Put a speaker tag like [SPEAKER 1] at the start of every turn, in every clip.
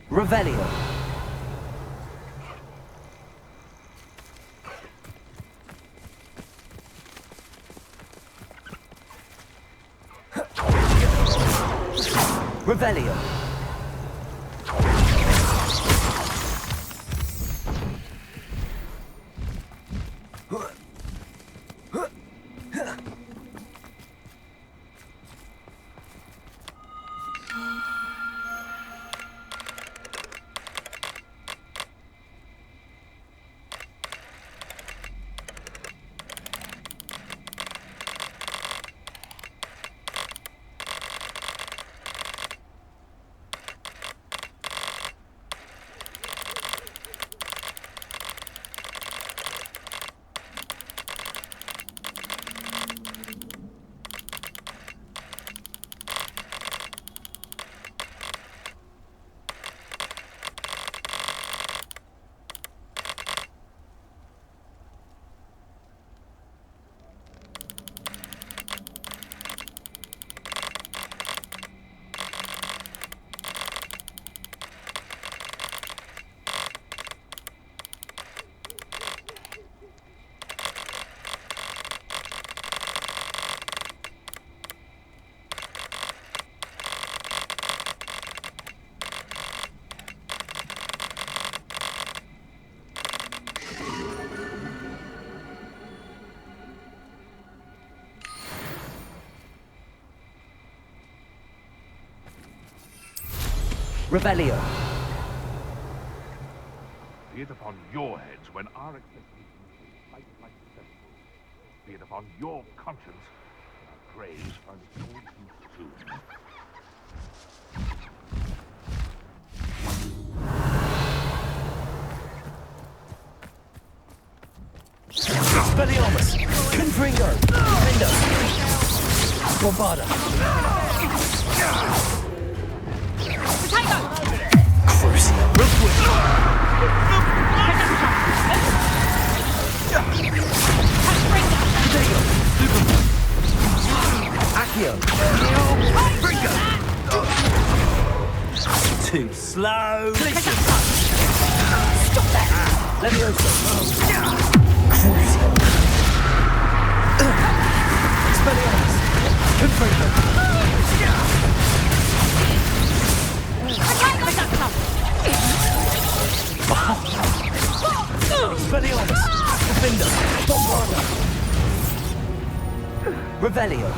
[SPEAKER 1] Revelio. Revelio. Revelio.
[SPEAKER 2] Be it upon your heads when our expectations fight like sentinels. Be it upon your conscience when our graves are told too soon.
[SPEAKER 1] Expelliarmus. Confringo. Vindo. Bombarda. Crucio. Accio. Too slow. Stop that. Levioso. Crucio. Expelliarmus. Confringo. Expelliarmus. Defender. Bombarda. Revelio.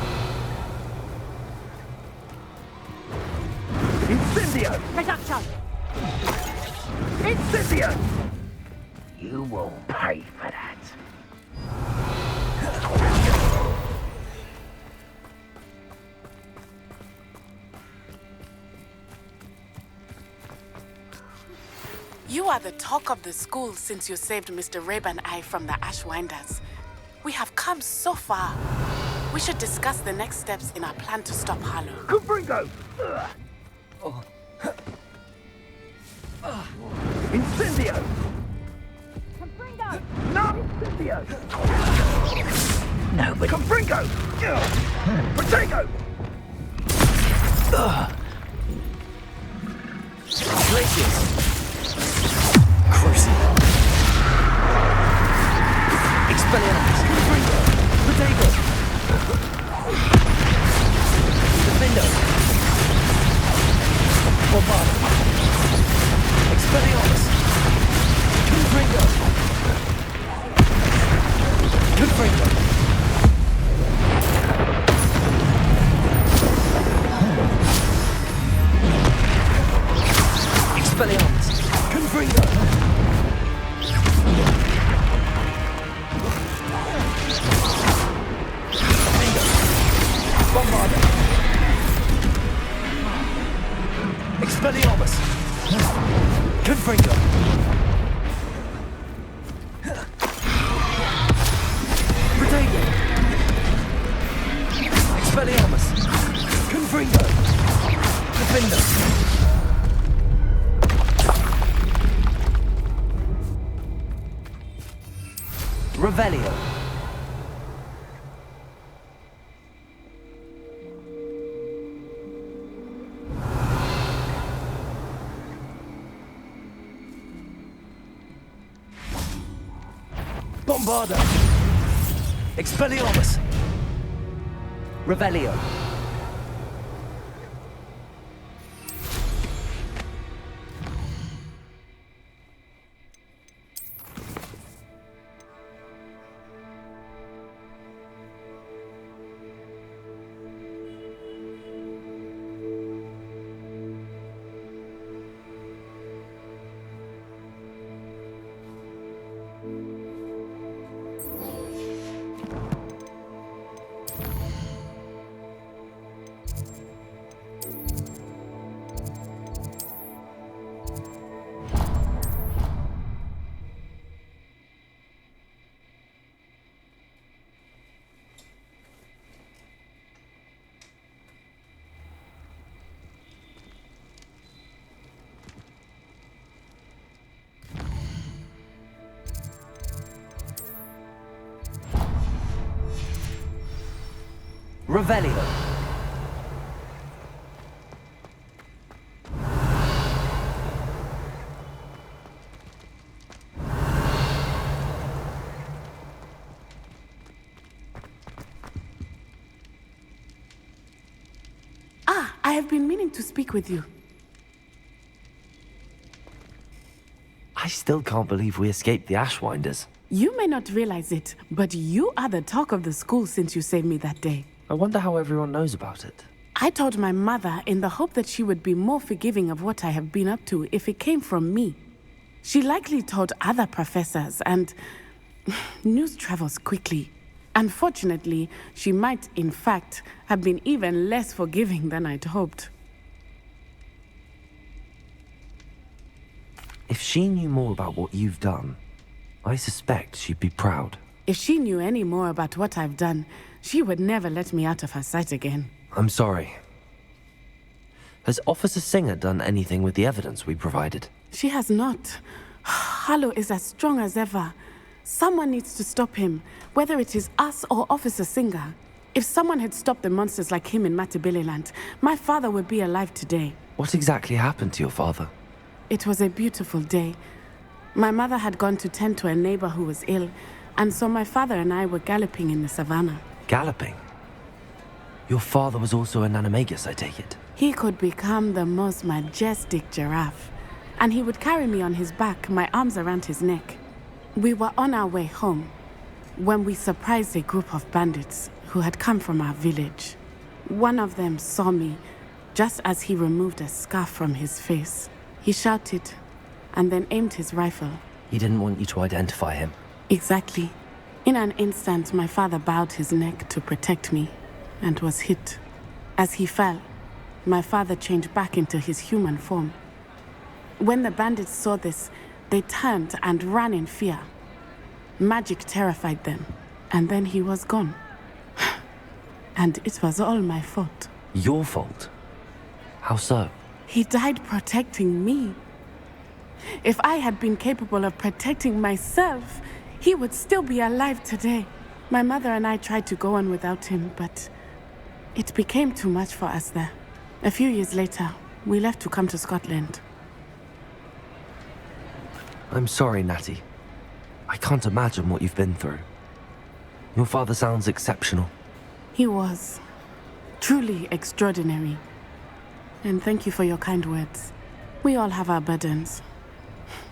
[SPEAKER 1] Incendio.
[SPEAKER 3] Reducto.
[SPEAKER 1] Incendio.
[SPEAKER 4] You will pay for that.
[SPEAKER 5] You are the talk of the school since you saved Mr. Rabe and I from the Ashwinders. We have come so far. We should discuss the next steps in our plan to stop Harlow.
[SPEAKER 4] Confringo! Incendio!
[SPEAKER 3] Confringo!
[SPEAKER 4] No! Incendio! Nobody. Confringo! Protego!
[SPEAKER 1] Glacius. Crucio. Expelliarmus. Confringo. Protego. Defendo. Bombarda. Expelliarmus. Confringo. Confringo. Expelliarmus. Confringo. Bombarda. Expelliarmus. Confringo. Protego. Expelliarmus. Confringo. Defender. Revelio. Bombardo! Expelliarmus! Revelio! Revelio!
[SPEAKER 5] I have been meaning to speak with you.
[SPEAKER 1] I still can't believe we escaped the Ashwinders.
[SPEAKER 5] You may not realize it, but you are the talk of the school since you saved me that day.
[SPEAKER 1] I wonder how everyone knows about it.
[SPEAKER 5] I told my mother in the hope that she would be more forgiving of what I have been up to if it came from me. She likely told other professors, and news travels quickly. Unfortunately, she might, in fact, have been even less forgiving than I'd hoped.
[SPEAKER 1] If she knew more about what you've done, I suspect she'd be proud.
[SPEAKER 5] If she knew any more about what I've done, she would never let me out of her sight again.
[SPEAKER 1] I'm sorry. Has Officer Singer done anything with the evidence we provided?
[SPEAKER 5] She has not. Harlow is as strong as ever. Someone needs to stop him, whether it is us or Officer Singer. If someone had stopped the monsters like him in Matabeleland, my father would be alive today.
[SPEAKER 1] What exactly happened to your father?
[SPEAKER 5] It was a beautiful day. My mother had gone to tend to a neighbor who was ill, and so my father and I were galloping in the savannah.
[SPEAKER 1] Galloping? Your father was also an animagus, I take it?
[SPEAKER 5] He could become the most majestic giraffe, and he would carry me on his back, my arms around his neck. We were on our way home when we surprised a group of bandits who had come from our village. One of them saw me just as he removed a scarf from his face. He shouted and then aimed his rifle.
[SPEAKER 1] He didn't want you to identify him.
[SPEAKER 5] Exactly. In an instant, my father bowed his neck to protect me and was hit. As he fell, my father changed back into his human form. When the bandits saw this, they turned and ran in fear. Magic terrified them, and then he was gone. And it was all my fault.
[SPEAKER 1] Your fault? How so?
[SPEAKER 5] He died protecting me. If I had been capable of protecting myself, he would still be alive today. My mother and I tried to go on without him, but it became too much for us there. A few years later, we left to come to Scotland.
[SPEAKER 1] I'm sorry, Natty. I can't imagine what you've been through. Your father sounds exceptional.
[SPEAKER 5] He was truly extraordinary. And thank you for your kind words. We all have our burdens.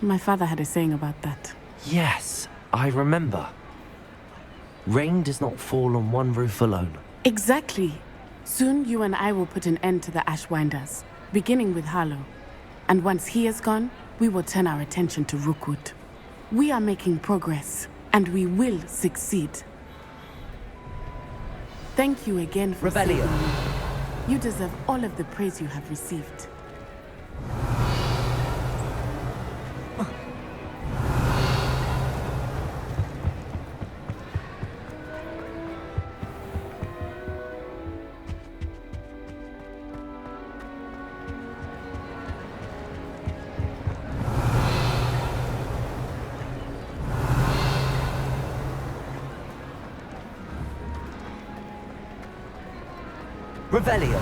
[SPEAKER 5] My father had a saying about that.
[SPEAKER 1] Yes, I remember. Rain does not fall on one roof alone.
[SPEAKER 5] Exactly. Soon you and I will put an end to the Ashwinders, beginning with Harlow. And once he is gone, we will turn our attention to Rookwood. We are making progress, and we will succeed. Thank you again for saving
[SPEAKER 1] Revelio.
[SPEAKER 5] me. You deserve all of the praise you have received.
[SPEAKER 1] Revelio.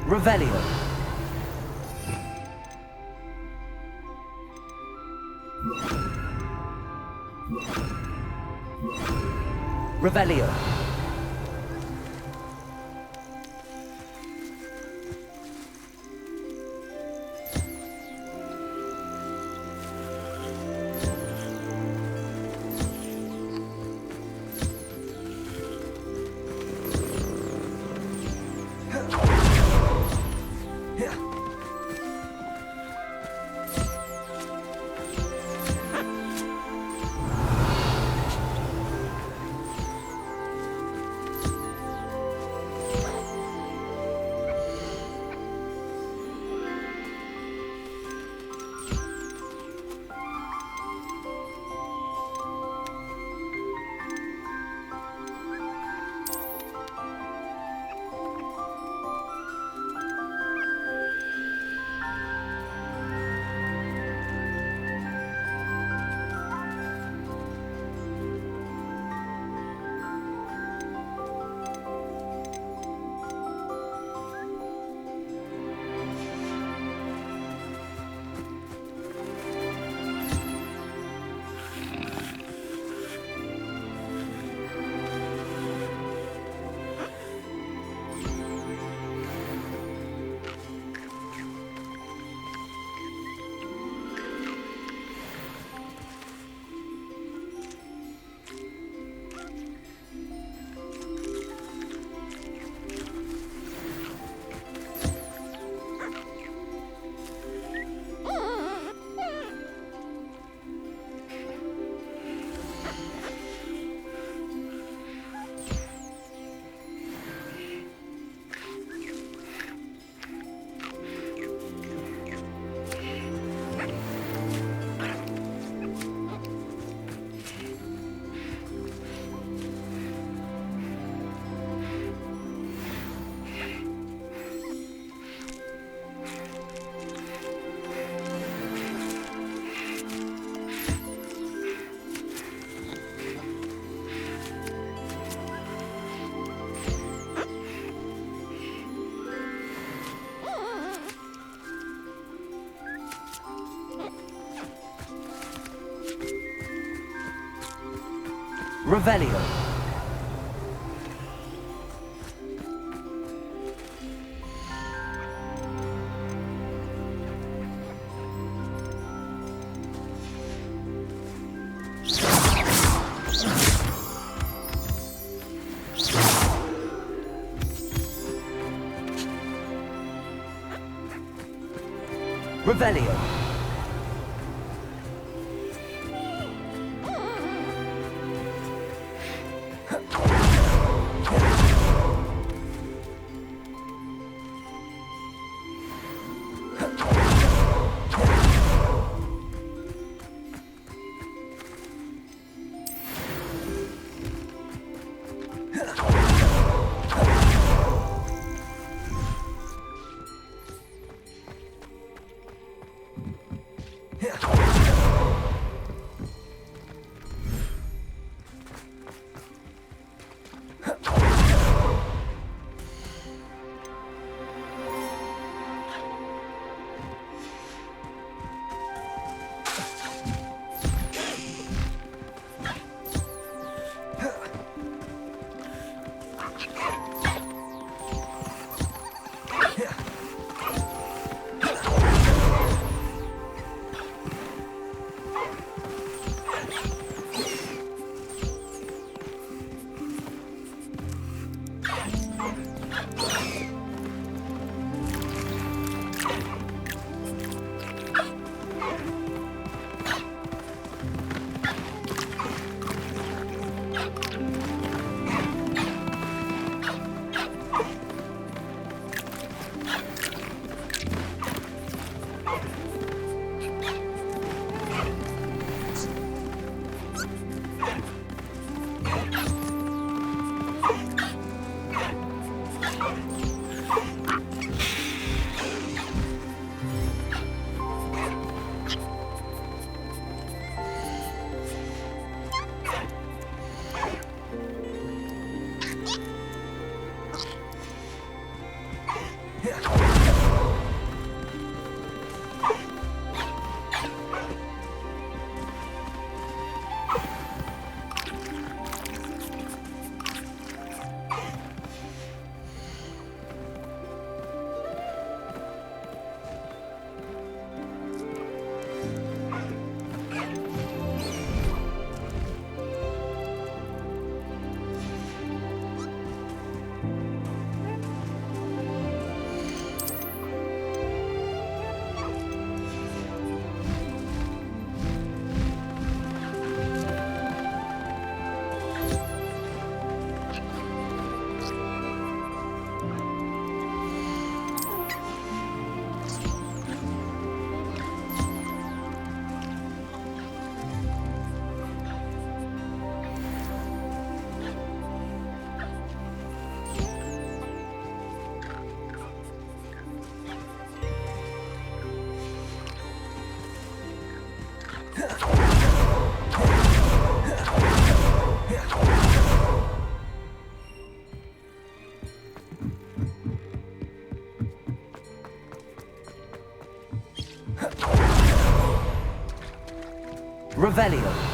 [SPEAKER 1] Revelio. Revelio. Revelio. Revelio. Revelio.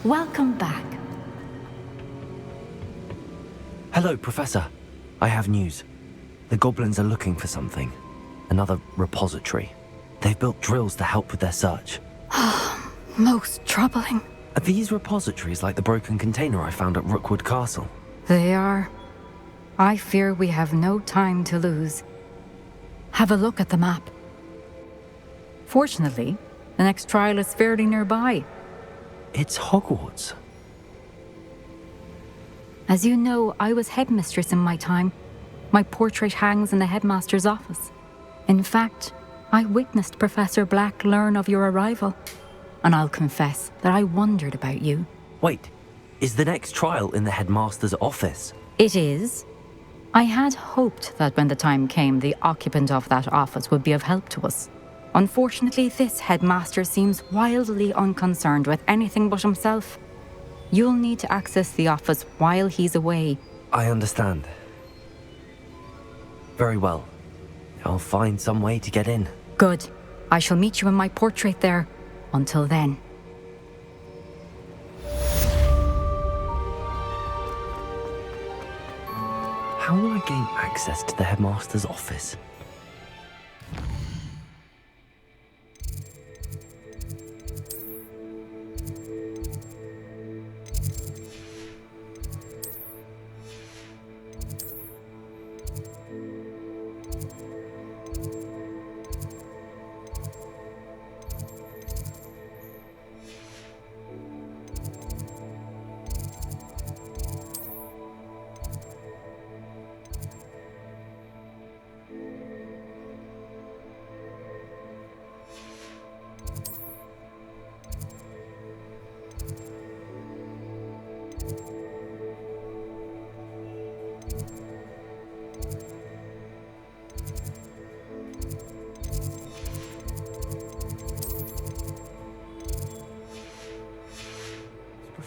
[SPEAKER 3] Welcome back.
[SPEAKER 1] Hello, Professor. I have news. The goblins are looking for something. Another repository. They've built drills to help with their search.
[SPEAKER 3] Most troubling.
[SPEAKER 1] Are these repositories like the broken container I found at Rookwood Castle?
[SPEAKER 3] They are. I fear we have no time to lose. Have a look at the map.
[SPEAKER 6] Fortunately, the next trial is fairly nearby.
[SPEAKER 1] It's Hogwarts.
[SPEAKER 6] As you know, I was headmistress in my time. My portrait hangs in the headmaster's office. In fact, I witnessed Professor Black learn of your arrival. And I'll confess that I wondered about you.
[SPEAKER 1] Wait, is the next trial in the headmaster's office?
[SPEAKER 6] It is. I had hoped that when the time came, the occupant of that office would be of help to us. Unfortunately, this headmaster seems wildly unconcerned with anything but himself. You'll need to access the office while he's away.
[SPEAKER 1] I understand. Very well. I'll find some way to get in.
[SPEAKER 6] Good. I shall meet you in my portrait there. Until then.
[SPEAKER 1] How will I gain access to the headmaster's office?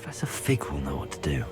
[SPEAKER 1] Professor Fig will know what to do.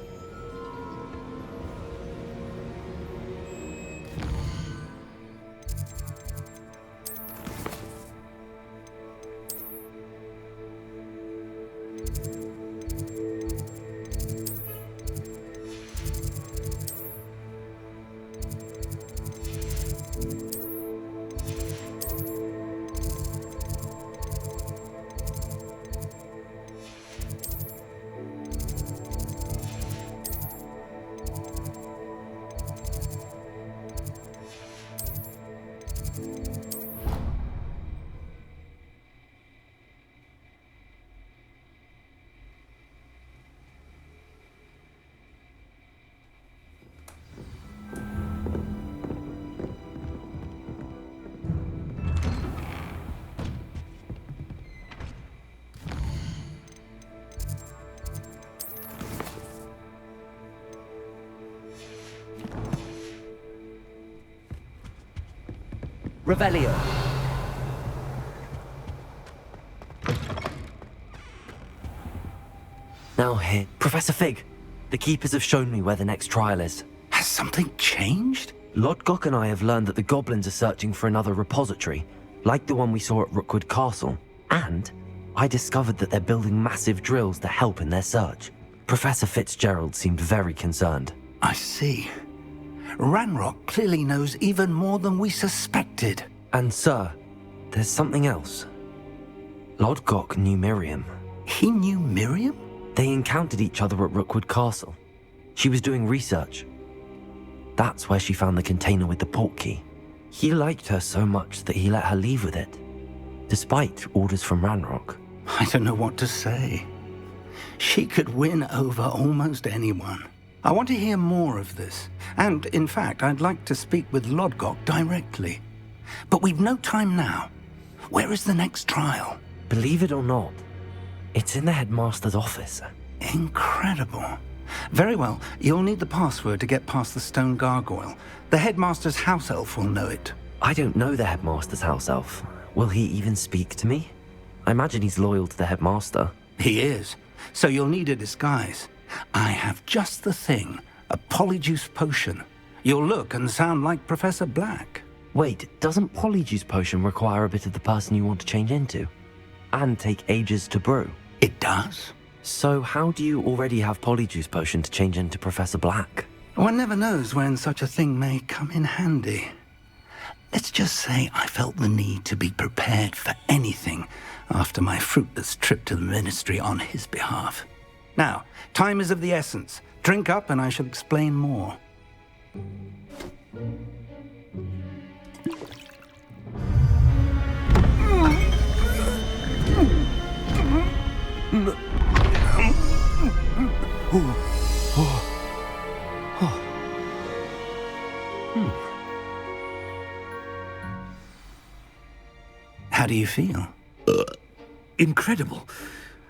[SPEAKER 1] Revelio. Now here, Professor Fig. The keepers have shown me where the next trial is.
[SPEAKER 7] Has something changed?
[SPEAKER 1] Lodgok and I have learned that the goblins are searching for another repository, like the one we saw at Rookwood Castle. And I discovered that they're building massive drills to help in their search. Professor Fitzgerald seemed very concerned.
[SPEAKER 7] I see. Ranrock clearly knows even more than we suspected.
[SPEAKER 1] And sir, there's something else. Lodgok knew Miriam.
[SPEAKER 7] He knew Miriam?
[SPEAKER 1] They encountered each other at Rookwood Castle. She was doing research. That's where she found the container with the portkey. He liked her so much that he let her leave with it, despite orders from Ranrock.
[SPEAKER 7] I don't know what to say. She could win over almost anyone. I want to hear more of this. And, in fact, I'd like to speak with Lodgok directly. But we've no time now. Where is the next trial?
[SPEAKER 1] Believe it or not, it's in the headmaster's office.
[SPEAKER 7] Incredible. Very well. You'll need the password to get past the stone gargoyle. The headmaster's house elf will know it.
[SPEAKER 1] I don't know the headmaster's house elf. Will he even speak to me? I imagine he's loyal to the headmaster.
[SPEAKER 7] He is. So you'll need a disguise. I have just the thing. A polyjuice potion. You'll look and sound like Professor Black.
[SPEAKER 1] Wait, doesn't Polyjuice Potion require a bit of the person you want to change into? And take ages to brew?
[SPEAKER 7] It does.
[SPEAKER 1] So how do you already have Polyjuice Potion to change into Professor Black?
[SPEAKER 7] One never knows when such a thing may come in handy. Let's just say I felt the need to be prepared for anything after my fruitless trip to the ministry on his behalf. Now, time is of the essence. Drink up and I shall explain more. How do you feel?
[SPEAKER 8] Incredible.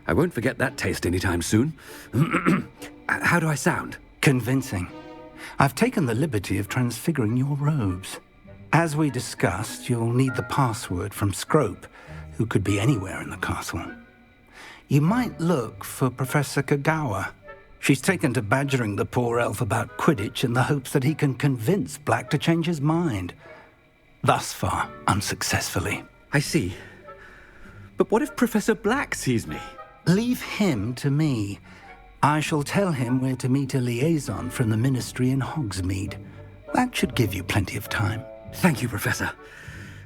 [SPEAKER 8] I won't forget that taste anytime soon. How do I sound?
[SPEAKER 7] Convincing. I've taken the liberty of transfiguring your robes. As we discussed, you'll need the password from Scrope, who could be anywhere in the castle. You might look for Professor Kagawa. She's taken to badgering the poor elf about Quidditch in the hopes that he can convince Black to change his mind. Thus far, unsuccessfully.
[SPEAKER 8] I see. But what if Professor Black sees me?
[SPEAKER 7] Leave him to me. I shall tell him where to meet a liaison from the Ministry in Hogsmeade. That should give you plenty of time.
[SPEAKER 8] Thank you, Professor.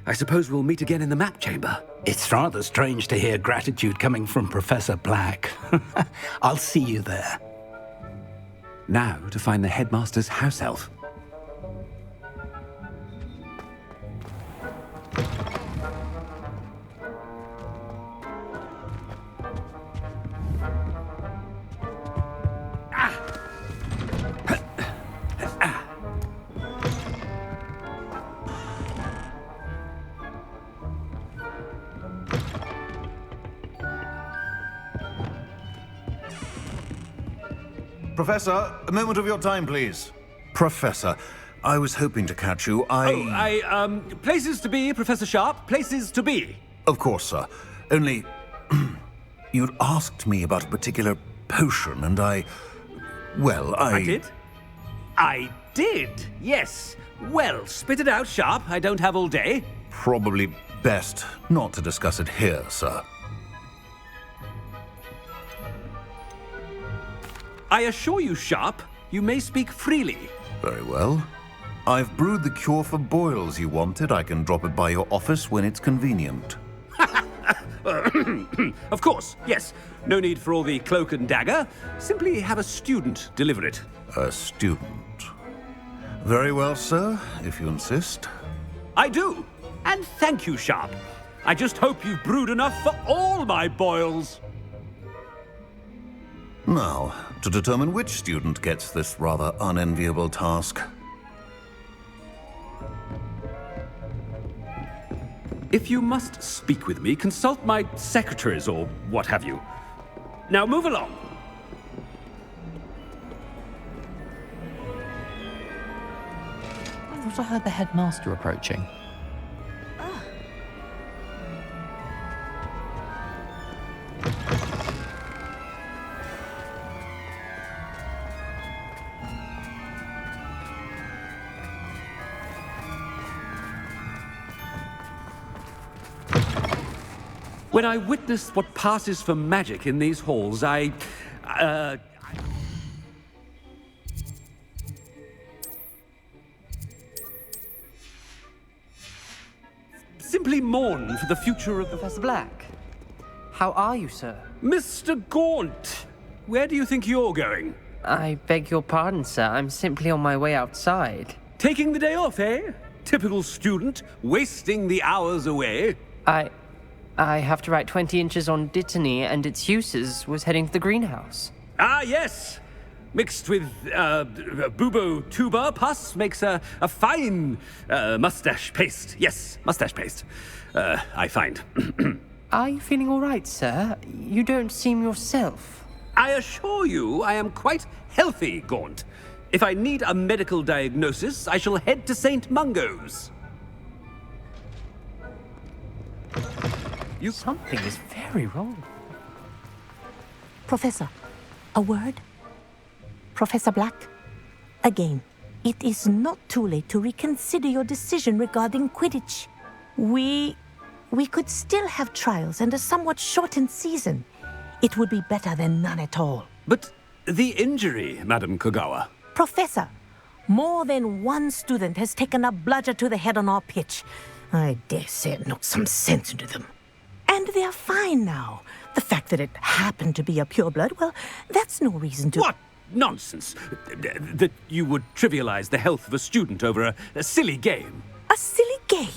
[SPEAKER 8] I suppose we'll meet again in the map chamber.
[SPEAKER 7] It's rather strange to hear gratitude coming from Professor Black. I'll see you there.
[SPEAKER 8] Now to find the headmaster's house elf.
[SPEAKER 9] Professor, a moment of your time, please. Professor, I was hoping to catch you.
[SPEAKER 8] Places to be, Professor Sharp. Places to be.
[SPEAKER 9] Of course, sir. Only, you'd asked me about a particular potion, and I
[SPEAKER 8] did? I did, yes. Well, spit it out, Sharp. I don't have all day.
[SPEAKER 9] Probably best not to discuss it here, sir.
[SPEAKER 8] I assure you, Sharp, you may speak freely.
[SPEAKER 9] Very well. I've brewed the cure for boils you wanted. I can drop it by your office when it's convenient.
[SPEAKER 8] Of course, yes. No need for all the cloak and dagger. Simply have a student deliver it.
[SPEAKER 9] A student. Very well, sir, if you insist.
[SPEAKER 8] I do. And thank you, Sharp. I just hope you've brewed enough for all my boils.
[SPEAKER 9] Now, to determine which student gets this rather unenviable task.
[SPEAKER 8] If you must speak with me, consult my secretaries or what have you. Now move along.
[SPEAKER 10] I thought I heard the headmaster approaching.
[SPEAKER 8] When I witness what passes for magic in these halls, I simply mourn for the future of
[SPEAKER 11] Professor Black, how are you, sir?
[SPEAKER 8] Mr. Gaunt, where do you think you're going?
[SPEAKER 11] I beg your pardon, sir. I'm simply on my way outside.
[SPEAKER 8] Taking the day off, eh? Typical student, wasting the hours away.
[SPEAKER 11] I have to write 20 inches on Dittany and its uses. Was heading to the greenhouse.
[SPEAKER 8] Ah, yes. Mixed with bubo tuber pus makes a fine mustache paste. Yes, mustache paste. I find.
[SPEAKER 11] Are you feeling all right, sir? You don't seem yourself.
[SPEAKER 8] I assure you I am quite healthy, Gaunt. If I need a medical diagnosis, I shall head to St. Mungo's.
[SPEAKER 11] Something is very wrong.
[SPEAKER 12] Professor, a word? Professor Black, again, it is not too late to reconsider your decision regarding Quidditch. We could still have trials and a somewhat shortened season. It would be better than none at all.
[SPEAKER 8] But the injury, Madam Kagawa.
[SPEAKER 12] Professor, more than one student has taken a bludger to the head on our pitch. I dare say it knocked some sense into them. And they're fine now. The fact that it happened to be a pureblood, well, that's no reason to...
[SPEAKER 8] What nonsense! That you would trivialize the health of a student over a silly game.
[SPEAKER 12] A silly game?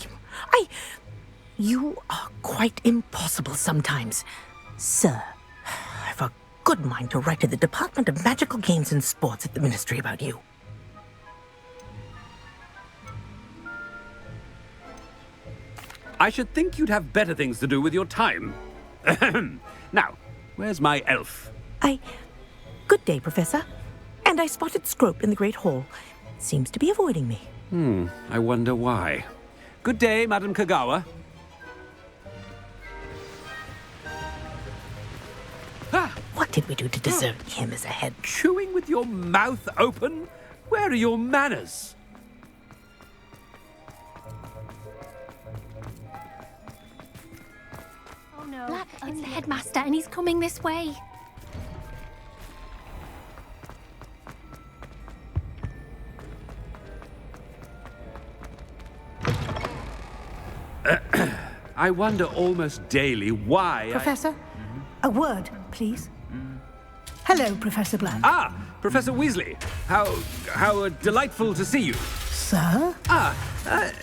[SPEAKER 12] You are quite impossible sometimes. Sir, good mind to write to the Department of Magical Games and Sports at the Ministry about you.
[SPEAKER 8] I should think you'd have better things to do with your time. Now, where's my elf?
[SPEAKER 12] Good day, Professor. And I spotted Scrope in the Great Hall. Seems to be avoiding me.
[SPEAKER 8] I wonder why. Good day, Madam Kagawa.
[SPEAKER 12] What did we do to deserve him as a head?
[SPEAKER 8] Chewing with your mouth open? Where are your manners?
[SPEAKER 13] Oh no, Black, it's the headmaster and he's coming this way.
[SPEAKER 8] I wonder almost daily why
[SPEAKER 14] Professor, a word, please. Hello, Professor Black.
[SPEAKER 8] Ah, Professor Weasley. How delightful to see you.
[SPEAKER 14] Sir?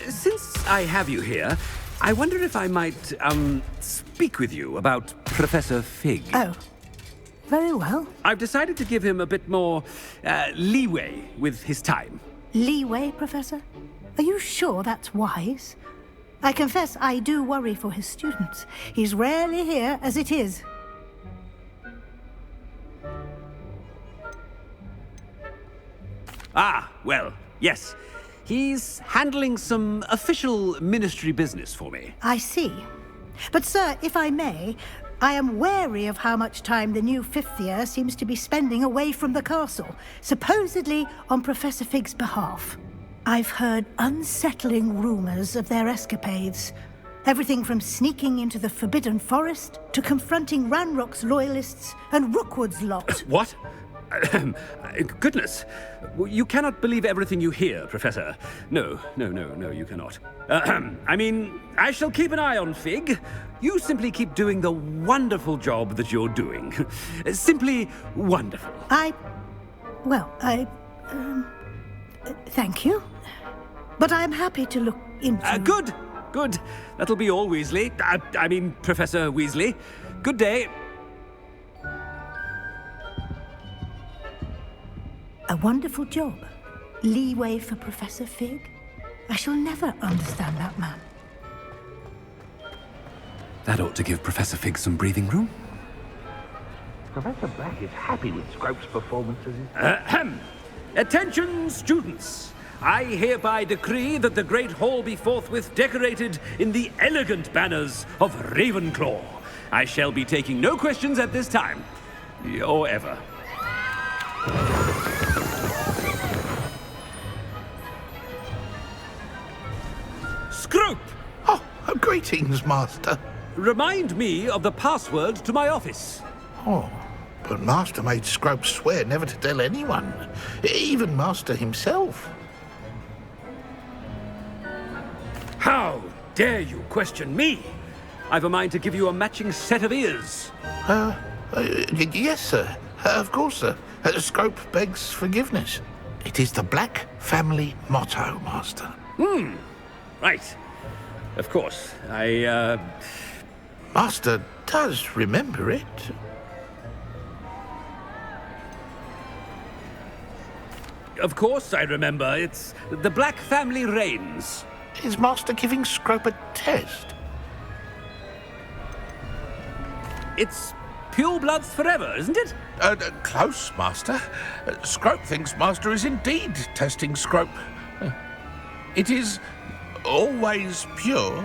[SPEAKER 8] Since I have you here, I wonder if I might, speak with you about Professor Fig.
[SPEAKER 14] Oh, very well.
[SPEAKER 8] I've decided to give him a bit more, leeway with his time.
[SPEAKER 14] Leeway, Professor? Are you sure that's wise? I confess I do worry for his students. He's rarely here as it is.
[SPEAKER 8] Ah, well, yes. He's handling some official ministry business for me.
[SPEAKER 14] I see. But, sir, if I may, I am wary of how much time the new fifth year seems to be spending away from the castle, supposedly on Professor Fig's behalf. I've heard unsettling rumors of their escapades. Everything from sneaking into the Forbidden Forest to confronting Ranrock's loyalists and Rookwood's lot.
[SPEAKER 8] What? Goodness. You cannot believe everything you hear, Professor. No, you cannot. I mean, I shall keep an eye on Fig. You simply keep doing the wonderful job that you're doing. Simply wonderful.
[SPEAKER 14] Thank you. But I'm happy to look into...
[SPEAKER 8] Good. That'll be all, Weasley. I mean, Professor Weasley. Good day.
[SPEAKER 14] A wonderful job. Leeway for Professor Fig. I shall never understand that man.
[SPEAKER 8] That ought to give Professor Fig some breathing room.
[SPEAKER 4] Professor Black is happy with Scrope's performances.
[SPEAKER 8] Attention, students! I hereby decree that the Great Hall be forthwith decorated in the elegant banners of Ravenclaw. I shall be taking no questions at this time. Or ever. Scrope!
[SPEAKER 15] Oh, greetings, Master.
[SPEAKER 8] Remind me of the password to my office.
[SPEAKER 15] Oh, but Master made Scrope swear never to tell anyone, even Master himself.
[SPEAKER 8] How dare you question me? I've a mind to give you a matching set of ears.
[SPEAKER 15] Yes, sir. Of course, sir. Scrope begs forgiveness. It is the Black family motto, Master.
[SPEAKER 8] Right. Of course.
[SPEAKER 15] Master does remember it.
[SPEAKER 8] Of course I remember. It's the Black family reigns.
[SPEAKER 15] Is Master giving Scrope a test?
[SPEAKER 8] It's purebloods forever, isn't it?
[SPEAKER 15] Close, Master. Scrope thinks Master is indeed testing Scrope. It is always pure.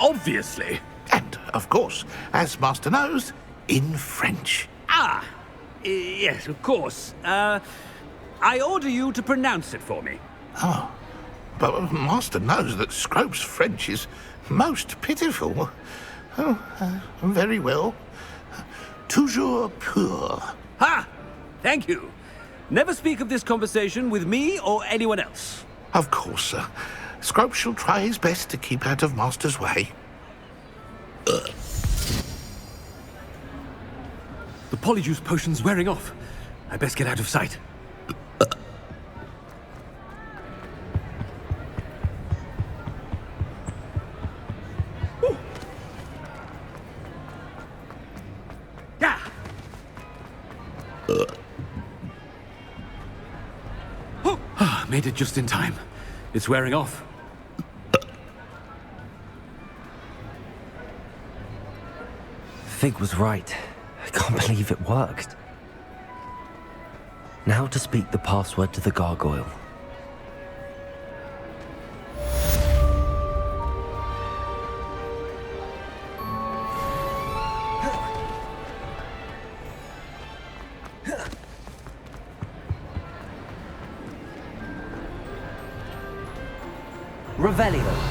[SPEAKER 8] Obviously.
[SPEAKER 15] And, of course, as Master knows, in French.
[SPEAKER 8] Yes, of course. I order you to pronounce it for me.
[SPEAKER 15] Oh, but Master knows that Scrope's French is most pitiful. Very well. Toujours pur.
[SPEAKER 8] Ha! Thank you. Never speak of this conversation with me or anyone else.
[SPEAKER 15] Of course, sir. Scrope shall try his best to keep out of Master's way.
[SPEAKER 8] The polyjuice potion's wearing off. I best get out of sight. Made it just in time. It's wearing off.
[SPEAKER 1] Fig was right. I can't believe it worked. Now to speak the password to the gargoyle. Revelio.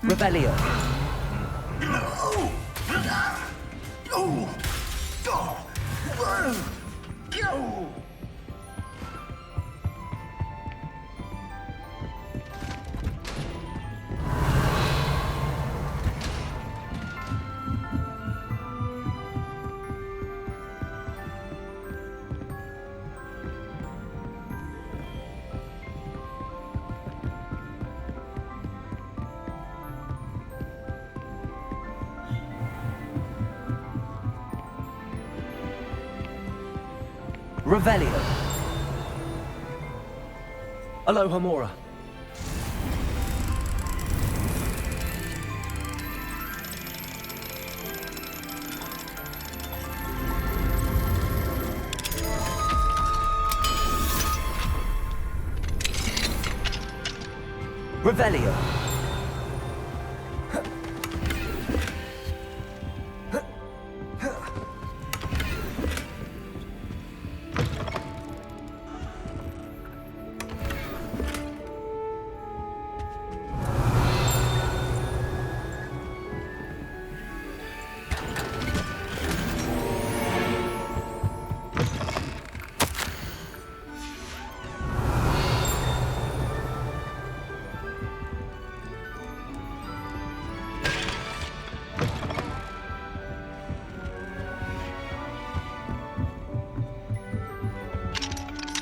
[SPEAKER 1] Revelio. Revelio. Aloha Mora. Revelio.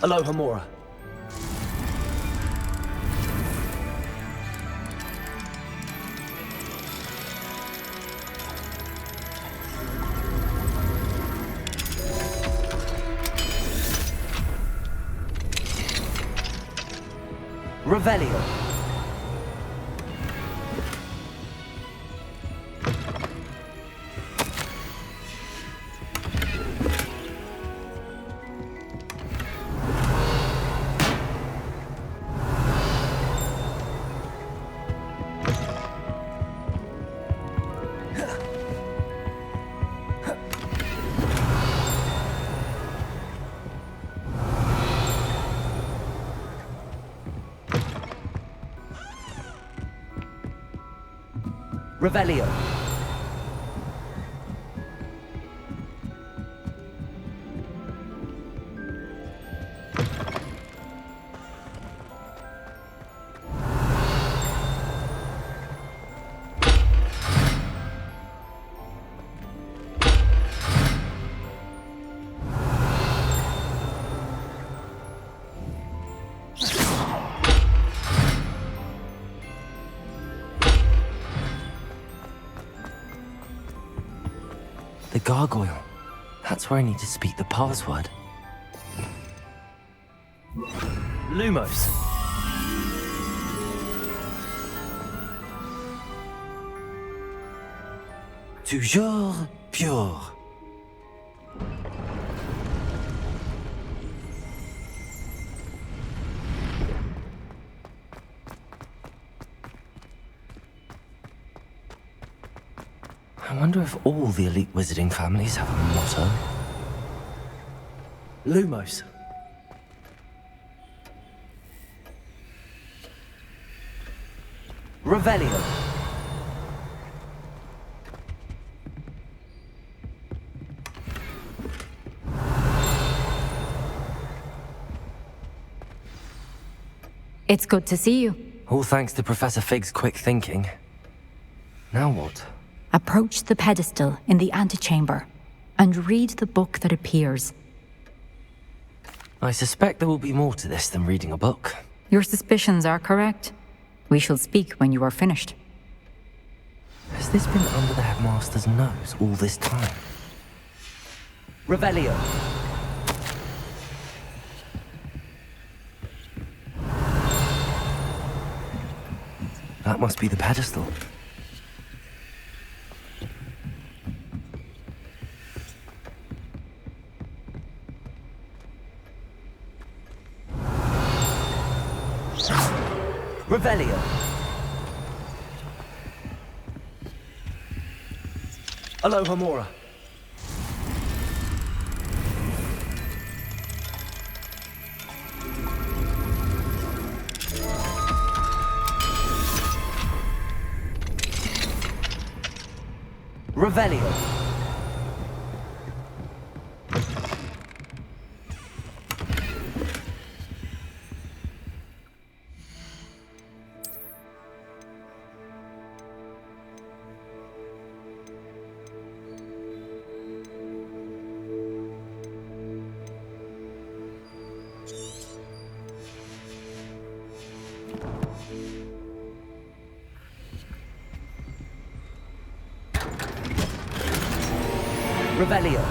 [SPEAKER 1] Aloha Mora. Revelio. Revelio. The gargoyle. That's where I need to speak the password. Lumos. Toujours pure. I wonder if all the elite wizarding families have a motto. Lumos. Revelio.
[SPEAKER 6] It's good to see you.
[SPEAKER 1] All thanks to Professor Fig's quick thinking. Now what?
[SPEAKER 6] Approach the pedestal in the antechamber and read the book that appears.
[SPEAKER 1] I suspect there will be more to this than reading a book.
[SPEAKER 6] Your suspicions are correct. We shall speak when you are finished.
[SPEAKER 1] Has this been under the headmaster's nose all this time? Revelio. That must be the pedestal. Revelio. Aloha Mora. Revelio. Revelio.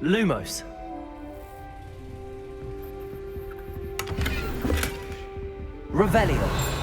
[SPEAKER 1] Lumos. Revelio.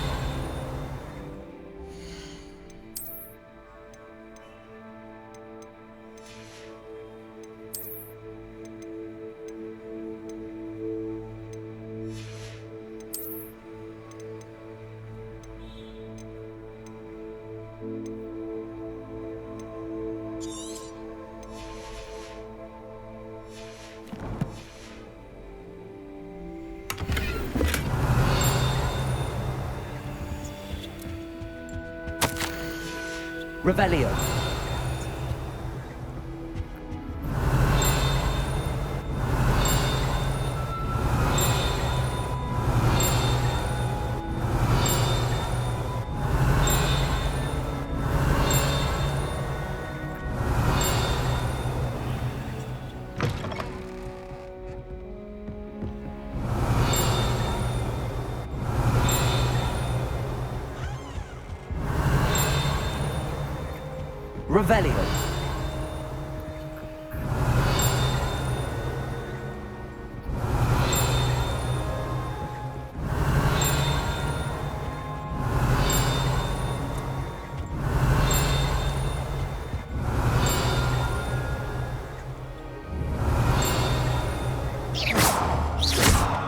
[SPEAKER 1] Revelio. Revelio.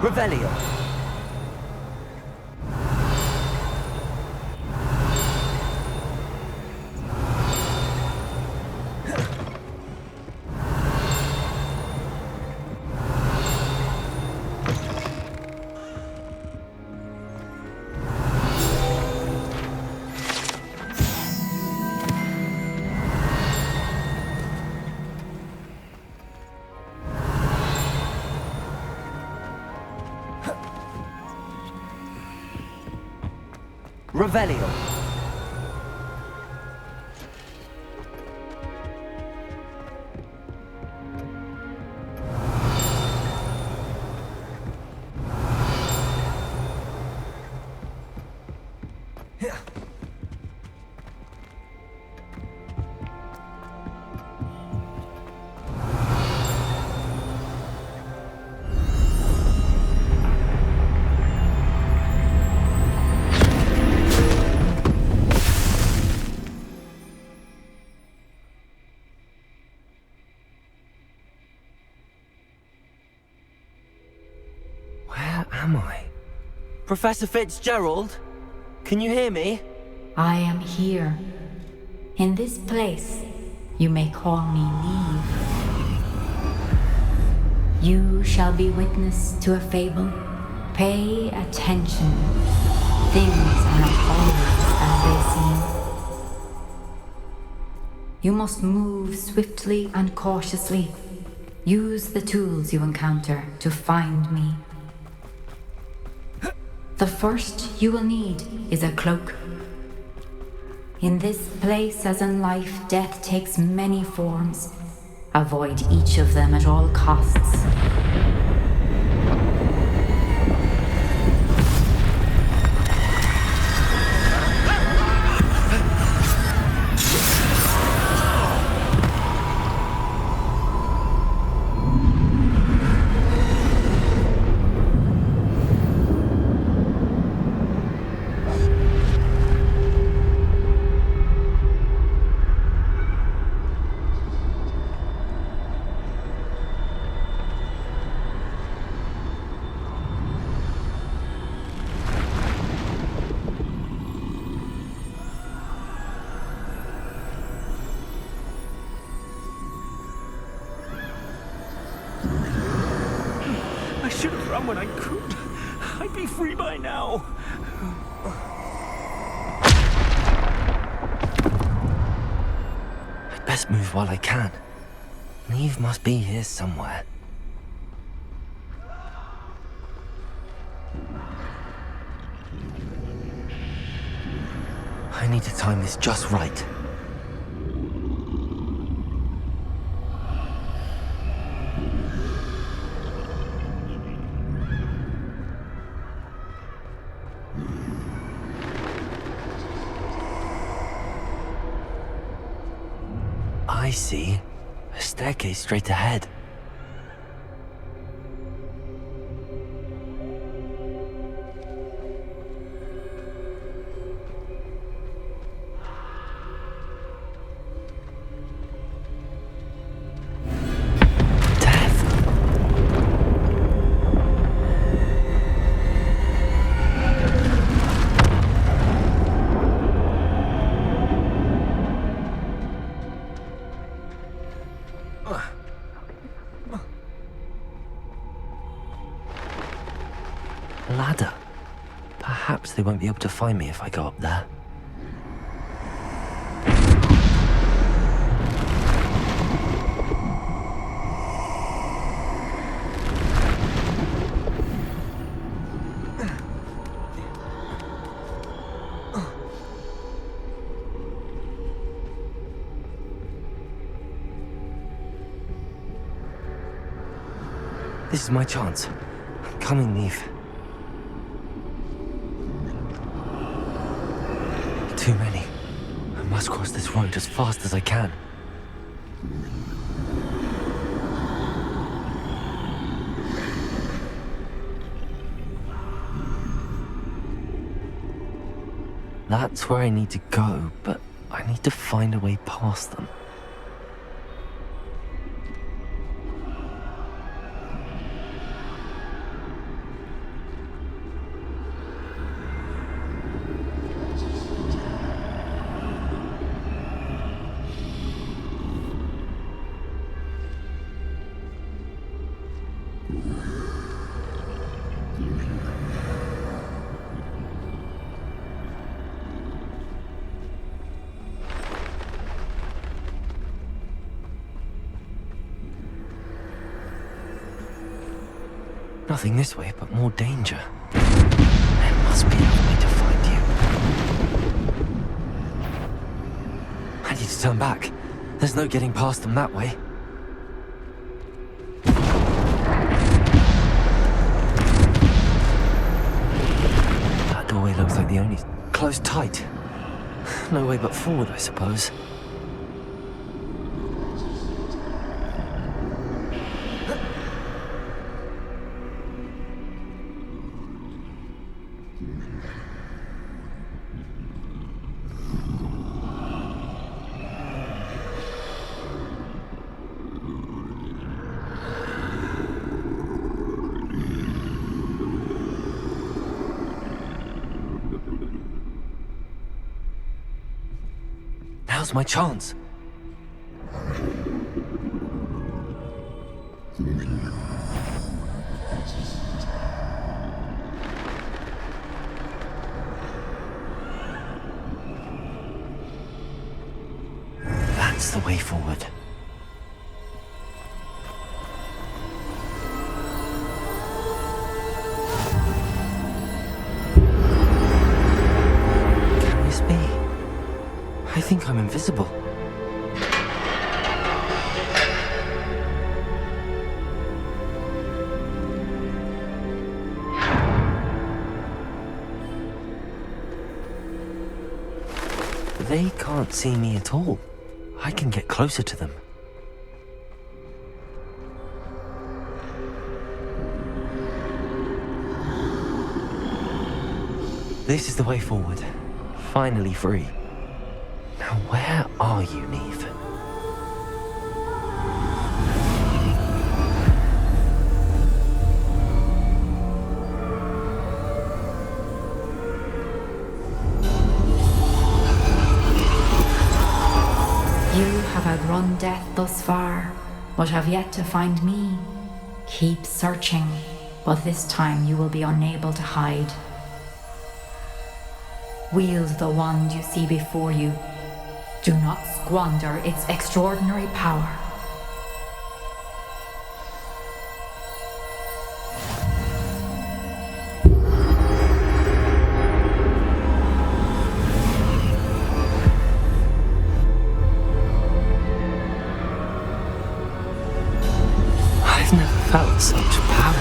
[SPEAKER 1] Revelio. Revelio. Where am I? Professor Fitzgerald? Can you hear me?
[SPEAKER 6] I am here. In this place, you may call me Niamh. You shall be witness to a fable. Pay attention. Things are not always as they seem. You must move swiftly and cautiously. Use the tools you encounter to find me. The first you will need is a cloak. In this place, as in life, death takes many forms. Avoid each of them at all costs.
[SPEAKER 8] I should have run when I could. I'd be free by now.
[SPEAKER 1] I'd best move while I can. Niamh must be here somewhere. I need to time this just right. I see. A staircase straight ahead. Ladder. Perhaps they won't be able to find me if I go up there. This is my chance. I'm coming, Niamh. Too many. I must cross this road as fast as I can. That's where I need to go, but I need to find a way past them. Nothing this way, but more danger. There must be another way to find you. I need to turn back. There's no getting past them that way. That doorway looks like the only... closed tight. No way but forward, I suppose. Now's my chance. That's the way forward. Can this be? I think I'm invisible. They can't see me at all. I can get closer to them. This is the way forward. Finally free. Now where are you, Niamh?
[SPEAKER 6] You have outrun death thus far, but have yet to find me. Keep searching, but this time you will be unable to hide. Wield the wand you see before you. Do not squander its extraordinary power.
[SPEAKER 1] I've never felt such power.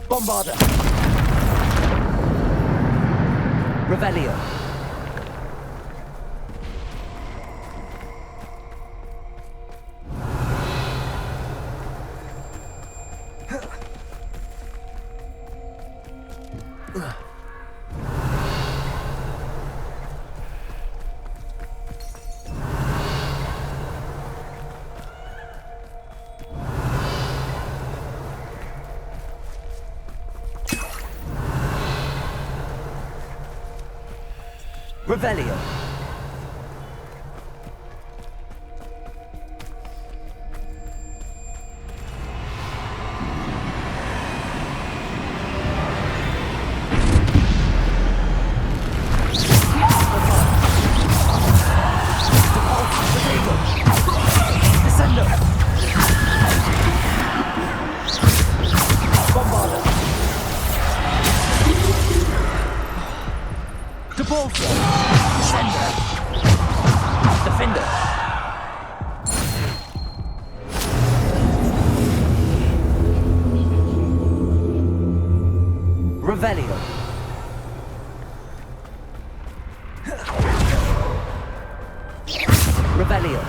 [SPEAKER 16] Bombarder. Revelio. Revelio. Descendo. Bombarder. Debolter. Defender. Revelio. Revelio.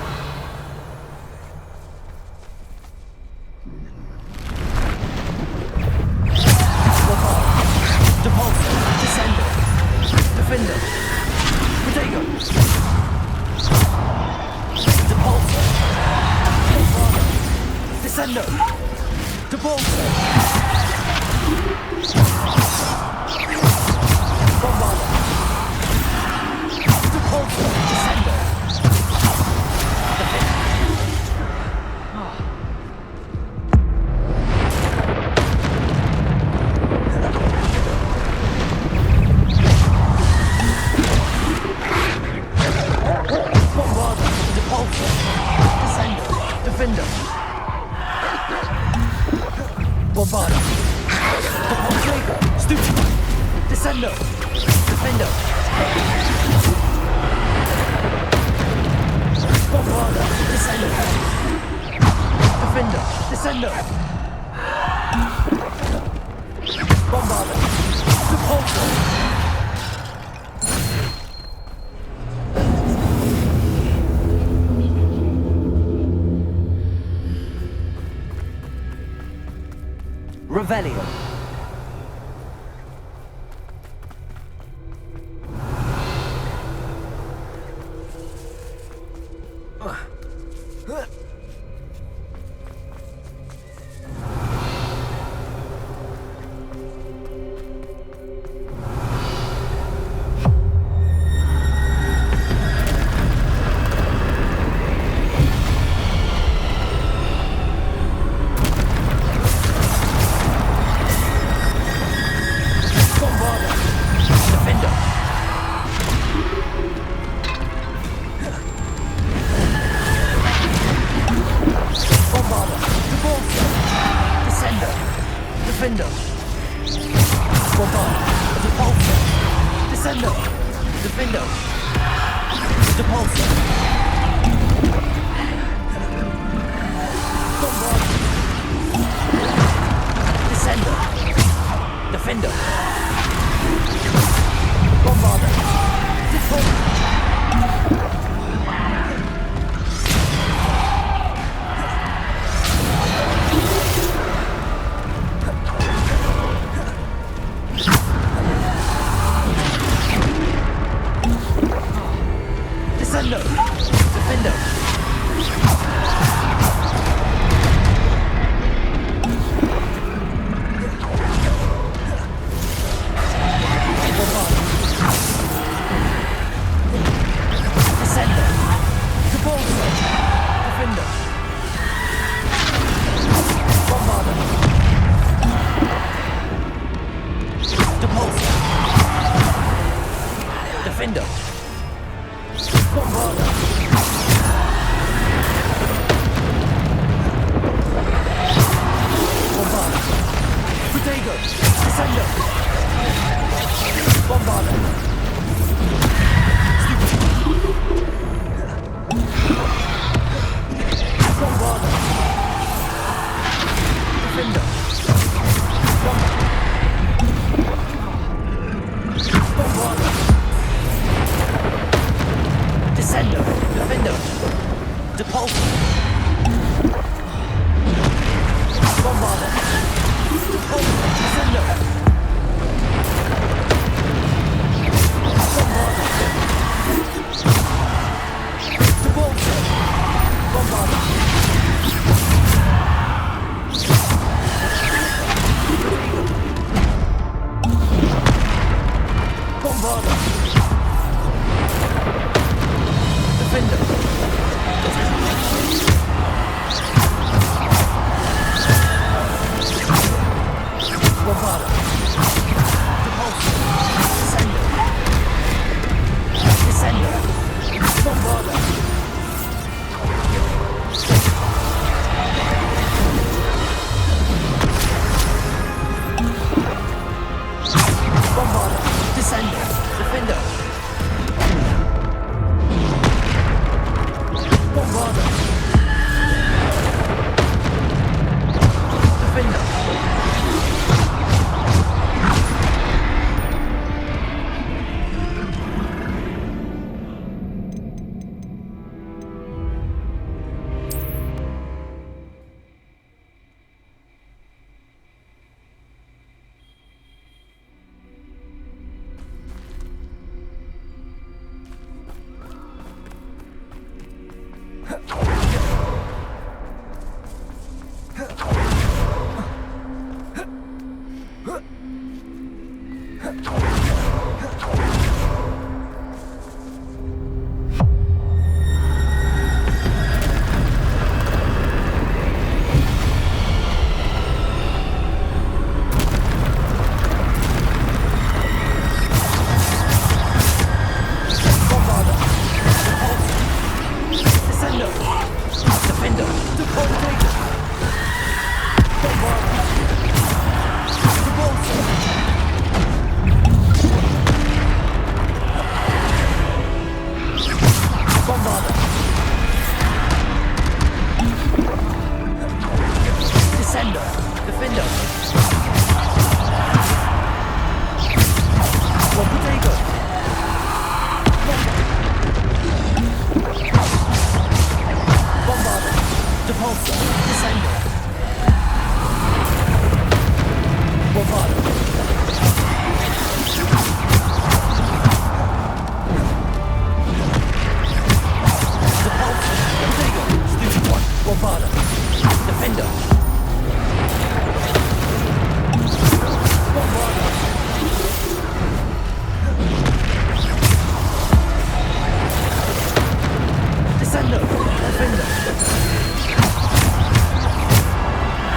[SPEAKER 16] Depulsor. Descender. Defender. Protego. Depulsor. Descendo. Depulsor. Bombarder. Depulsor. Descendo. Defender. Bombarder. Stupid. Descendo. Defender. Bombarder. Descendo. Defender. Descendo. Bombarder. Depulsor. Revelio. Defender. Bombarda. Repulsor. Descender. Defender. Repulsor. Bombarda. Descender. Defender. Bombarda. Repulsor. Descendo. Defendo. Descendo. Repulsor. Defendo. Bombarda. Repulsor. Defendo. Bombarda. Bombarda. Protego. Descendo. Bombarda. Bombarda. Defendo. Bombarda. Descendo. Defendo. Depulso. Bombarda. Depulso. Descendo. Bombarda. Depulso. Bombarda. Bombarda. Defender. Bombarda. Depulso. Descender. Descender. Bombarda. Bombarda. Descender. Defender.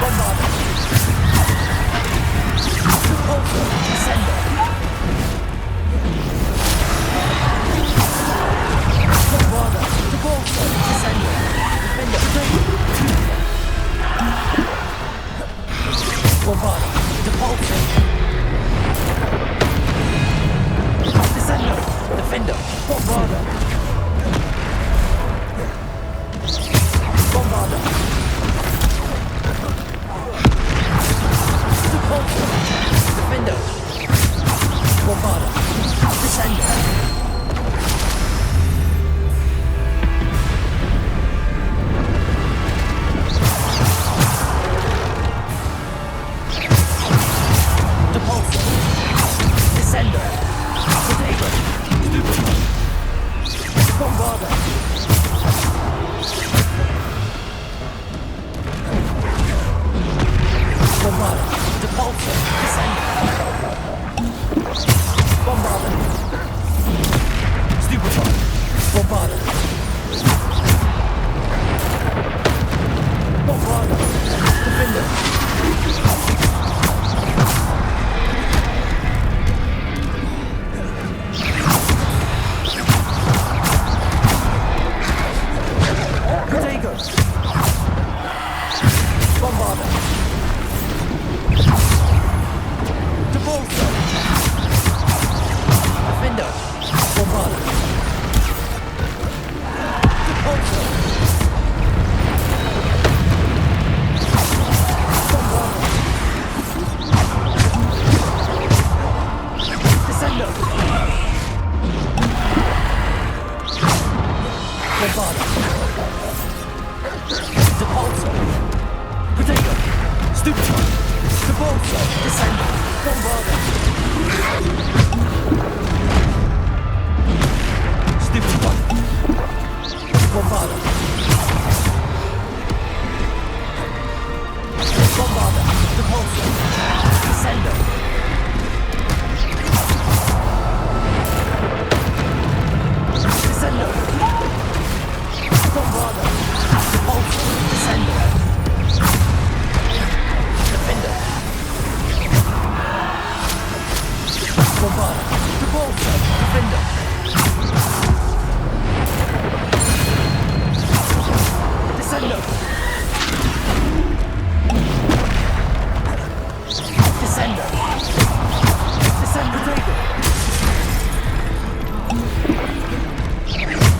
[SPEAKER 16] Bombarda. Defender. Bombarda. Depulsing. Descendo. Defender. Bombarder. Bombarder. Depulsing. Defender. Bombarder. Descender. Descender. Potato. Bombarder. Bombarder. Depulsor. Descender. Bombarder. Stupefy. Bombarder. Bombarder. Defender. Potato. Bombarder. Depulsor. Defender. Bombarder. Depulsor. Bombarder. Descender. Bombarder. Depulsor. Potato. Stupefy. Depulsor. Descender. Bombarder. Stupefy. Bombarder. Bombarder. Depulsor. Descender. Descender. Bombarder. Depulsor. Descender. Defender. Bombarder. Depulsor. Defender. Descender. Descender. Descender. Potato.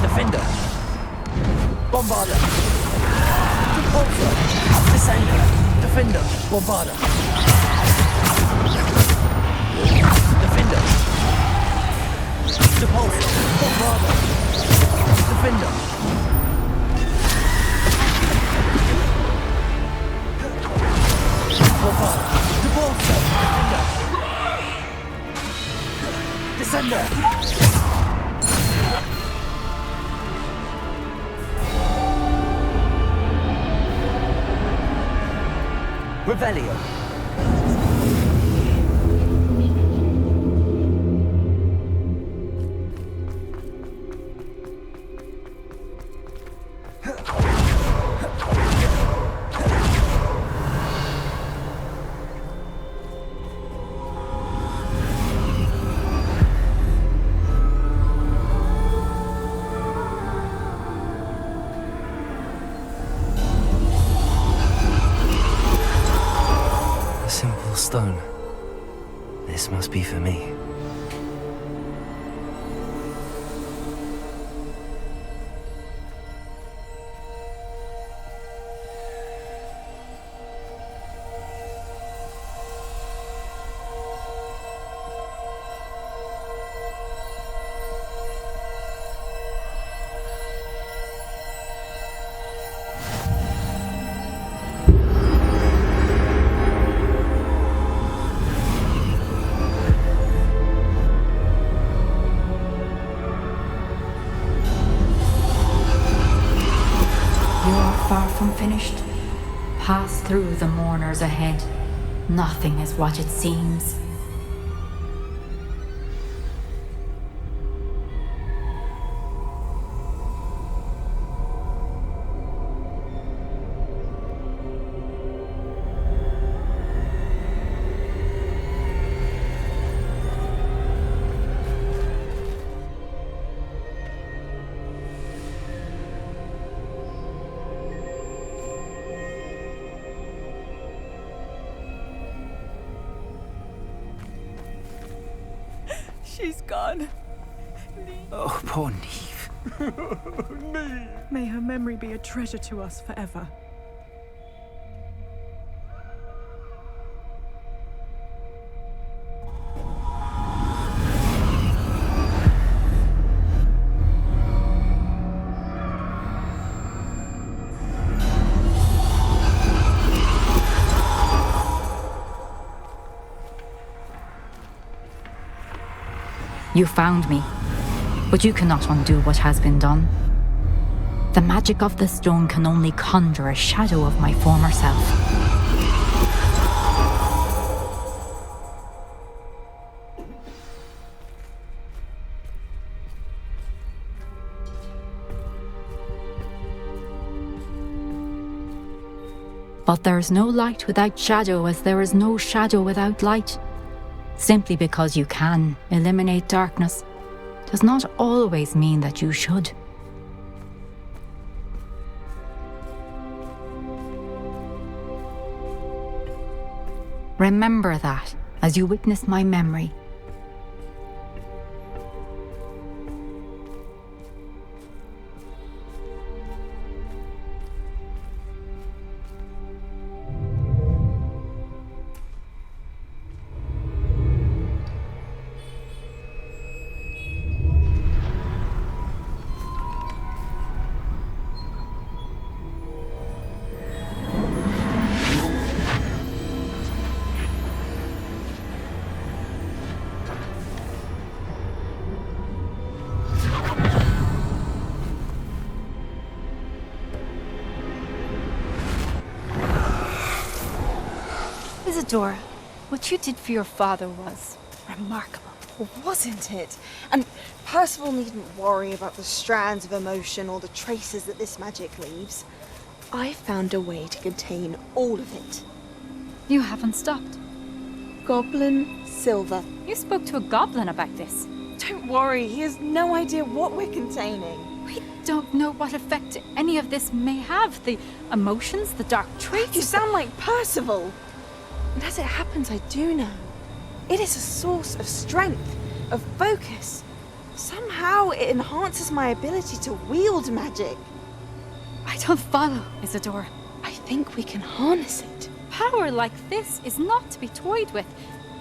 [SPEAKER 16] Defender. Bombarder. Depulsor. Descender. Defender. Bombarder. Defender. Depulsor. Bombarder. Defender. Bombarder. Depulsor. Defender. Descender. Revelio.
[SPEAKER 1] Stone. This must be for me.
[SPEAKER 6] Far from finished. Pass through the mourners ahead. Nothing is what it seems.
[SPEAKER 17] She's gone.
[SPEAKER 7] Oh, poor Niamh.
[SPEAKER 17] May her memory be a treasure to us forever.
[SPEAKER 6] You found me, but you cannot undo what has been done. The magic of the stone can only conjure a shadow of my former self. But there is no light without shadow, as there is no shadow without light. Simply because you can eliminate darkness does not always mean that you should. Remember that as you witness my memory.
[SPEAKER 18] Isadora, what you did for your father was remarkable, wasn't it? And Percival needn't worry about the strands of emotion or the traces that this magic leaves. I found a way to contain all of it.
[SPEAKER 6] You haven't stopped.
[SPEAKER 18] Goblin Silver.
[SPEAKER 6] You spoke to a goblin about this.
[SPEAKER 18] Don't worry, he has no idea what we're containing.
[SPEAKER 6] We don't know what effect any of this may have. The emotions, the dark traits.
[SPEAKER 18] You sound like Percival. And as it happens, I do know. It is a source of strength, of focus. Somehow it enhances my ability to wield magic.
[SPEAKER 6] I don't follow, Isadora.
[SPEAKER 18] I think we can harness it.
[SPEAKER 6] Power like this is not to be toyed with.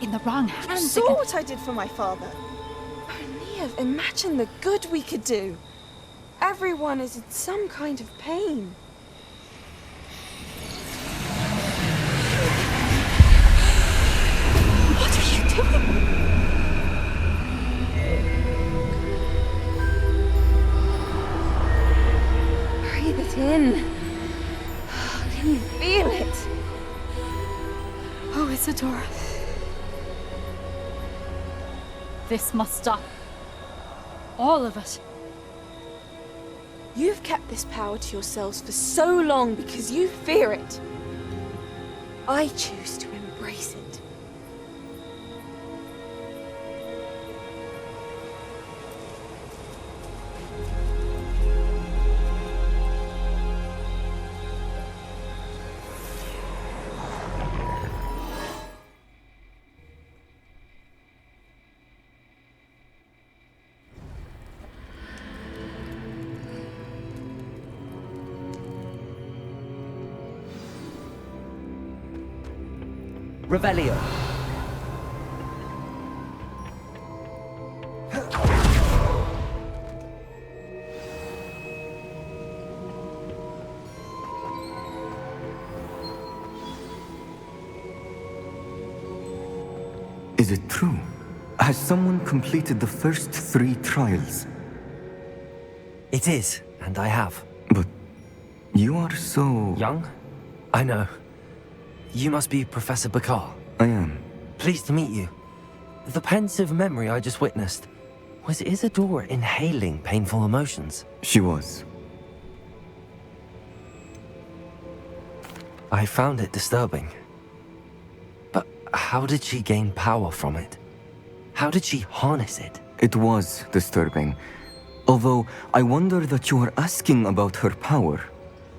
[SPEAKER 6] In the wrong hands.
[SPEAKER 18] You saw what I did for my father. Oh, Niamh, imagine the good we could do. Everyone is in some kind of pain.
[SPEAKER 6] What are you doing?
[SPEAKER 18] Breathe it in. Can you feel it?
[SPEAKER 6] Oh, Isadora. This must stop. All of it.
[SPEAKER 18] You've kept this power to yourselves for so long because you fear it. I choose to embrace it.
[SPEAKER 16] Revelio.
[SPEAKER 19] Is it true? Has someone completed the first 3 trials?
[SPEAKER 1] It is, and I have.
[SPEAKER 19] But you are so...
[SPEAKER 1] young? I know. You must be Professor Bakar.
[SPEAKER 19] I am.
[SPEAKER 1] Pleased to meet you. The pensive memory I just witnessed, was Isadora inhaling painful emotions?
[SPEAKER 19] She was.
[SPEAKER 1] I found it disturbing. But how did she gain power from it? How did she harness it?
[SPEAKER 19] It was disturbing. Although I wonder that you are asking about her power.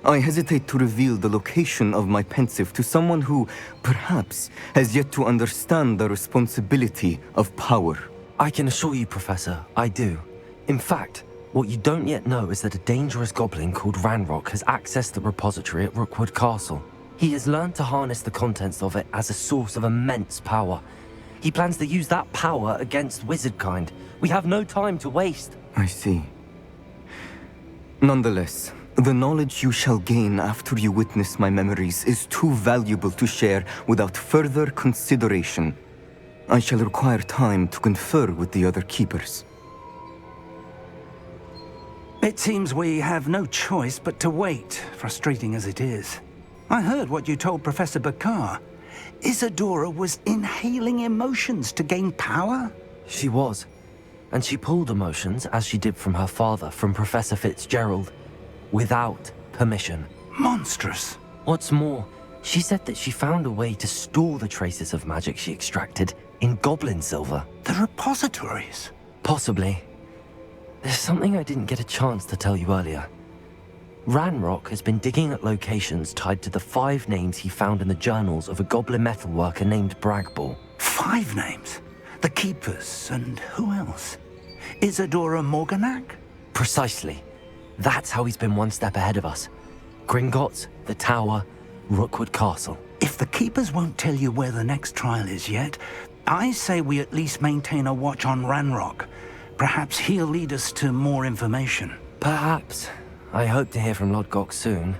[SPEAKER 19] I hesitate to reveal the location of my pensive to someone who, perhaps, has yet to understand the responsibility of power.
[SPEAKER 1] I can assure you, Professor, I do. In fact, what you don't yet know is that a dangerous goblin called Ranrock has accessed the repository at Rookwood Castle. He has learned to harness the contents of it as a source of immense power. He plans to use that power against wizardkind. We have no time to waste.
[SPEAKER 19] I see. Nonetheless, the knowledge you shall gain after you witness my memories is too valuable to share without further consideration. I shall require time to confer with the other keepers.
[SPEAKER 7] It seems we have no choice but to wait, frustrating as it is. I heard what you told Professor Bakar. Isadora was inhaling emotions to gain power?
[SPEAKER 1] She was. And she pulled emotions, as she did from her father, from Professor Fitzgerald, without permission.
[SPEAKER 7] Monstrous.
[SPEAKER 1] What's more, she said that she found a way to store the traces of magic she extracted in goblin silver.
[SPEAKER 7] The repositories?
[SPEAKER 1] Possibly. There's something I didn't get a chance to tell you earlier. Ranrock has been digging at locations tied to the 5 names he found in the journals of a goblin metalworker named Bragball.
[SPEAKER 7] 5 names? The Keepers, and who else? Isadora Morganac?
[SPEAKER 1] Precisely. That's how he's been one step ahead of us. Gringotts, the Tower, Rookwood Castle.
[SPEAKER 7] If the Keepers won't tell you where the next trial is yet, I say we at least maintain a watch on Ranrock. Perhaps he'll lead us to more information.
[SPEAKER 1] Perhaps. I hope to hear from Lodgok soon.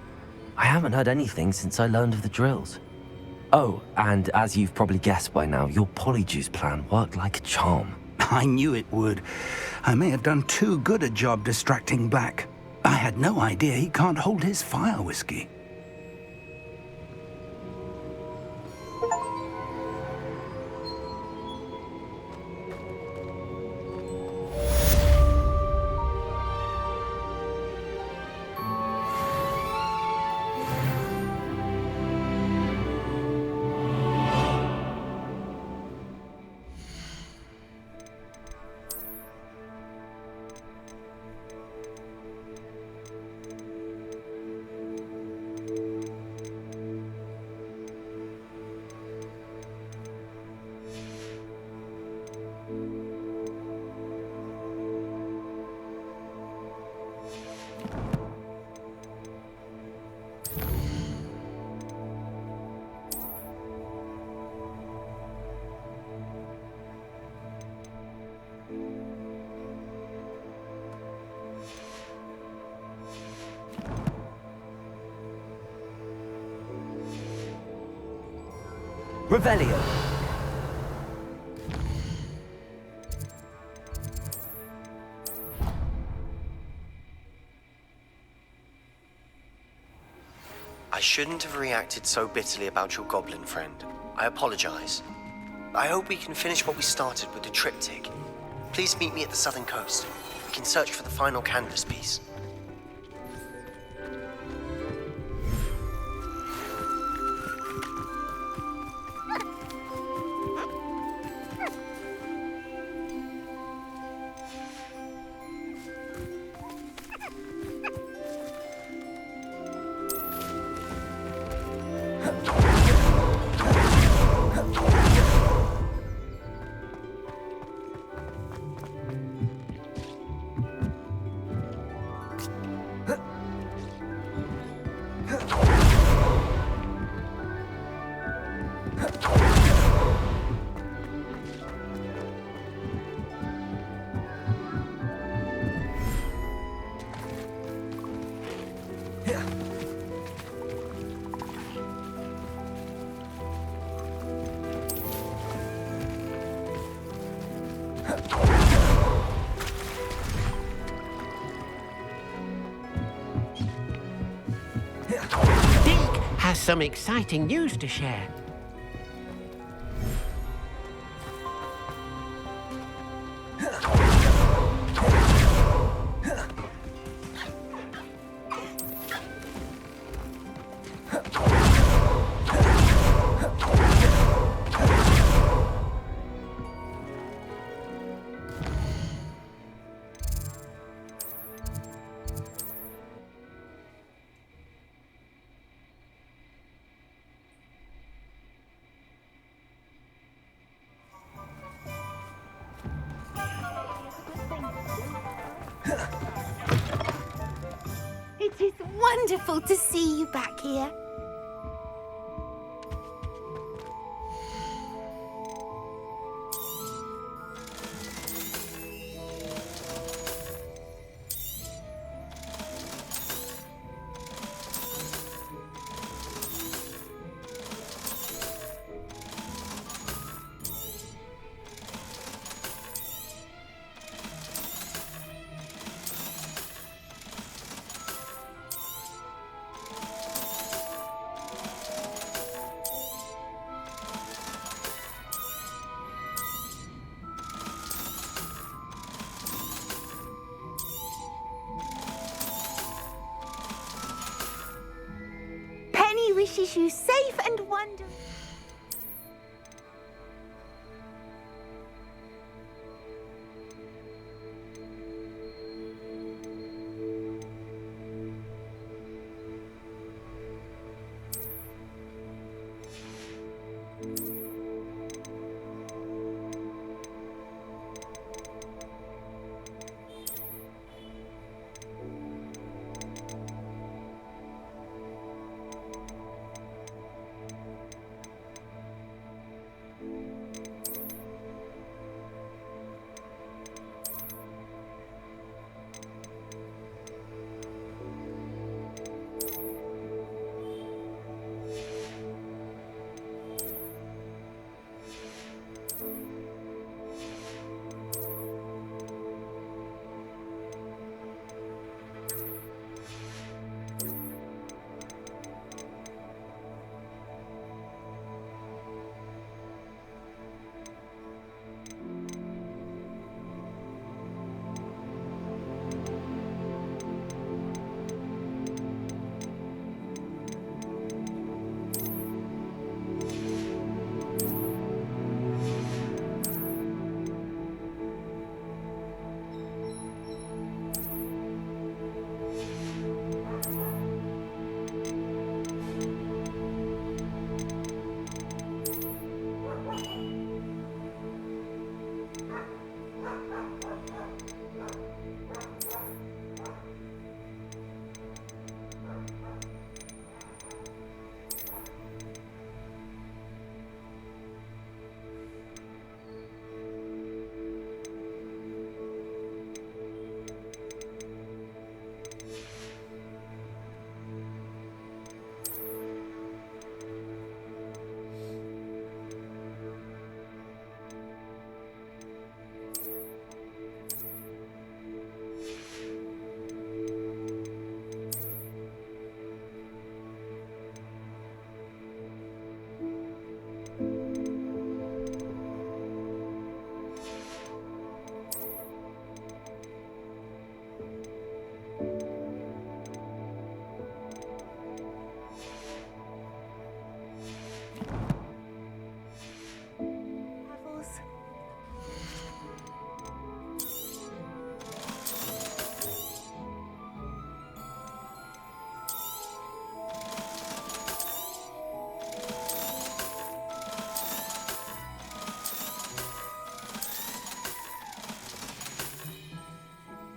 [SPEAKER 1] I haven't heard anything since I learned of the drills. Oh, and as you've probably guessed by now, your polyjuice plan worked like a charm.
[SPEAKER 7] I knew it would. I may have done too good a job distracting Black. I had no idea he can't hold his fire whiskey.
[SPEAKER 16] Revelio.
[SPEAKER 20] I shouldn't have reacted so bitterly about your goblin friend. I apologize. I hope we can finish what we started with the triptych. Please meet me at the southern coast. We can search for the final canvas piece.
[SPEAKER 21] Has some exciting news to share.
[SPEAKER 12] It is wonderful to see you back here. Penny wishes you safe and wonderful.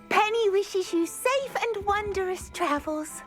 [SPEAKER 12] Penny wishes you safe and wondrous travels.